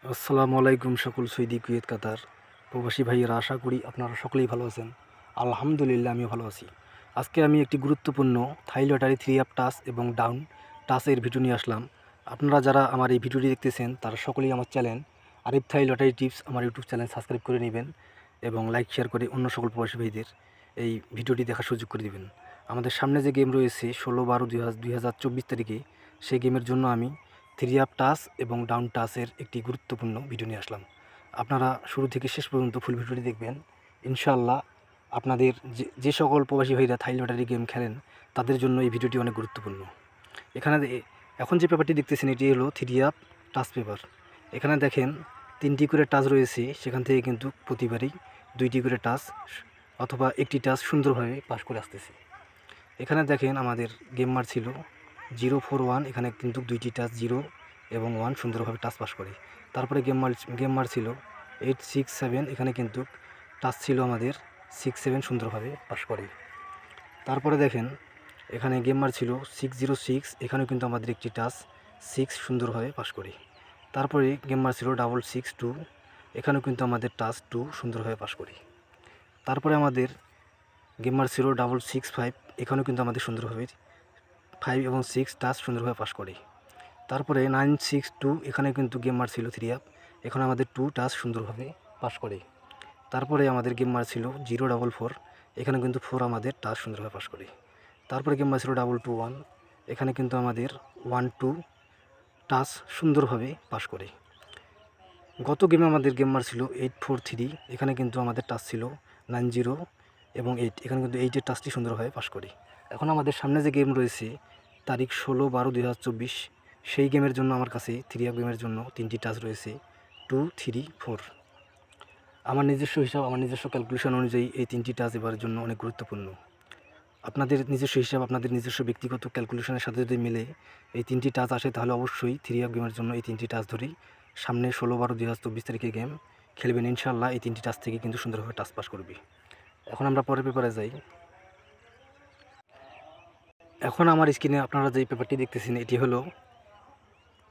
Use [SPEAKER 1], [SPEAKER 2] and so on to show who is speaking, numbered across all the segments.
[SPEAKER 1] আসসালামু আলাইকুম সকল সৌদি কুয়েত কাতার প্রবাসী ভাইয়েরা, আশা করি আপনারা সকলেই ভালো আছেন। আলহামদুলিল্লাহ আমিও ভালো আছি। আজকে আমি একটি গুরুত্বপূর্ণ থাই লটারি 3 আপ টাচ এবং ডাউন টাচের ভিডিও নিয়ে আসলাম। আপনারা যারা আমার এই ভিডিওটি দেখতেছেন তারা সকলেই আমার চ্যানেল আরিফ থাই লটারি টিপস আমার ইউটিউব চ্যানেল সাবস্ক্রাইব করে নেবেন এবং লাইক শেয়ার করে অন্য সকল প্রবাসী ভাইদের এই ভিডিওটি দেখার সুযোগ করে দেবেন। আমাদের সামনে যে গেম রয়েছে 16/12/2024 তারিখে, সেই গেমের জন্য আমি 3 আপ টাচ এবং ডাউন টাচের একটি গুরুত্বপূর্ণ ভিডিও নিয়ে আসলাম। আপনারা শুরু থেকে শেষ পর্যন্ত ফুল ভিডিওটি দেখবেন। ইনশাআল্লাহ আপনাদের যে সকল প্রবাসী ভাইরা থাই লটারি গেম খেলেন তাদের জন্য এই ভিডিওটি অনেক গুরুত্বপূর্ণ। এখানে এখন যে পেপারটি দেখতেছেন এটি হলো 3 আপ টাচ পেপার। এখানে দেখেন 3টি করে টাচ রয়েছে, সেখান থেকে কিন্তু প্রতিবারই 2টি করে টাচ অথবা একটি টাচ সুন্দরভাবে পাস করে আসতেছে। এখানে দেখেন আমাদের গেম মার ছিল 041, এখানে কিন্তু 2টি টাচ 0 এবং 1 সুন্দরভাবে টাচ পাস করে। তারপরে গেম মার ছিল 867, এখানে কিন্তু টাচ ছিল আমাদের 67 সুন্দরভাবে পাস করে। তারপরে দেখেন এখানে গেম মার ছিল 606, এখানেও কিন্তু আমাদের একটি টাচ 6 সুন্দরভাবে পাস করে। তারপরে গেম মার ছিল 662, এখানেও কিন্তু আমাদের টাচ 2 সুন্দরভাবে পাস করে। তারপরে আমাদের গেম মার ছিল 665, এখানেও কিন্তু আমাদের সুন্দরভাবে 5 এবং 6 টাচ সুন্দরভাবে পাস করে। তারপরে 962, এখানে কিন্তু গেম মার ছিল 3 আপ, এখানে আমাদের 2 টাচ সুন্দরভাবে পাস করে। তারপরে আমাদের গেম মার ছিল 044, এখানে কিন্তু 4 আমাদের টাচ সুন্দরভাবে পাস করে। তারপরে গেম মার ছিল 221, এখানে কিন্তু আমাদের 1-2 টাচ সুন্দরভাবে পাস করে। গত গেমে আমাদের গেম মার ছিল 843, এখানে কিন্তু আমাদের টাচ ছিল 90 এবং 8, এখানে কিন্তু 8-এর টাচটি সুন্দরভাবে পাস করে। এখন আমাদের সামনে যে গেম রয়েছে তারিখ 16/12/2024, সেই গেমের জন্য আমার কাছে 3 আপ গেমের জন্য 3টি টাচ রয়েছে 2, 3, 4। আমার নিজস্ব হিসাব, আমার নিজস্ব ক্যালকুলেশন অনুযায়ী এই 3টি টাচ এবারের জন্য অনেক গুরুত্বপূর্ণ। আপনাদের নিজস্ব হিসাব, আপনাদের নিজস্ব ব্যক্তিগত ক্যালকুলেশনের সাথে যদি মিলে এই 3টি টাচ আসে তাহলে অবশ্যই 3 আপ গেমের জন্য এই 3টি টাচ ধরেই সামনে 16/12/2024 তারিখে গেম খেলবেন। ইনশাআল্লাহ এই 3টি টাচ থেকে কিন্তু সুন্দরভাবে টাচ পাস করবে। এখন আমরা পরের পেপারে যাই। এখন আমার স্ক্রিনে আপনারা যে পেপারটি দেখতেছেন এটি হলো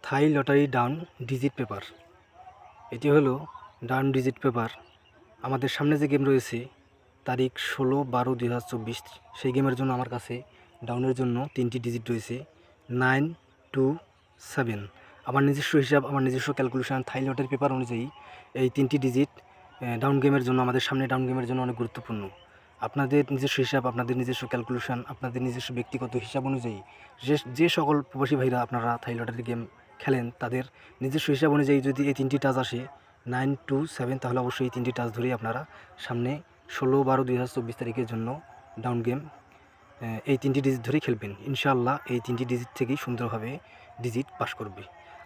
[SPEAKER 1] থাই লটারি ডাউন ডিজিট পেপার। এটি হলো ডাউন ডিজিট পেপার। আমাদের সামনে যে গেম রয়েছে তারিখ 16/12/2024, সেই গেমের জন্য আমার কাছে ডাউনের জন্য 3টি ডিজিট রয়েছে 9, 2, 7। আমার নিজস্ব হিসাব, আমার নিজস্ব ক্যালকুলেশন থাই লটারি পেপার অনুযায়ী এই 3টি ডিজিট ডাউন গেমের জন্য, আমাদের সামনে ডাউন গেমের জন্য অনেক গুরুত্বপূর্ণ। আপনাদের নিজস্ব হিসাব, আপনাদের নিজস্ব ক্যালকুলেশন, আপনাদের নিজস্ব ব্যক্তিগত হিসাব অনুযায়ী যে সকল প্রবাসী ভাইরা আপনারা থাই লটারি গেম খেলেন তাদের নিজস্ব হিসাব অনুযায়ী যদি এই 3টি টাচ আসে 9, 2, 7, তাহলে অবশ্যই এই 3টি টাচ ধরেই আপনারা সামনে 16/12/2024 তারিখের জন্য ডাউন গেম এই 3টি ডিজিট ধরেই খেলবেন। ইনশাআল্লাহ এই 3টি ডিজিট থেকেই সুন্দরভাবে ডিজিট পাস করবে।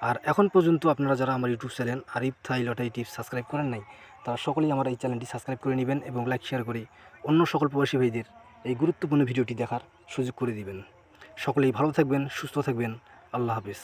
[SPEAKER 1] আর এখন পর্যন্ত আপনারা যারা আমার ইউটিউব চ্যানেল আরিফ থাই লটারি টিপস সাবস্ক্রাইব করেন নাই তারা সকলেই আমার এই চ্যানেলটি সাবস্ক্রাইব করে নেবেন এবং লাইক শেয়ার করে অন্য সকল প্রবাসী ভাইদের এই গুরুত্বপূর্ণ ভিডিওটি দেখার সুযোগ করে দিবেন। সকলেই ভালো থাকবেন, সুস্থ থাকবেন। আল্লাহ হাফেজ।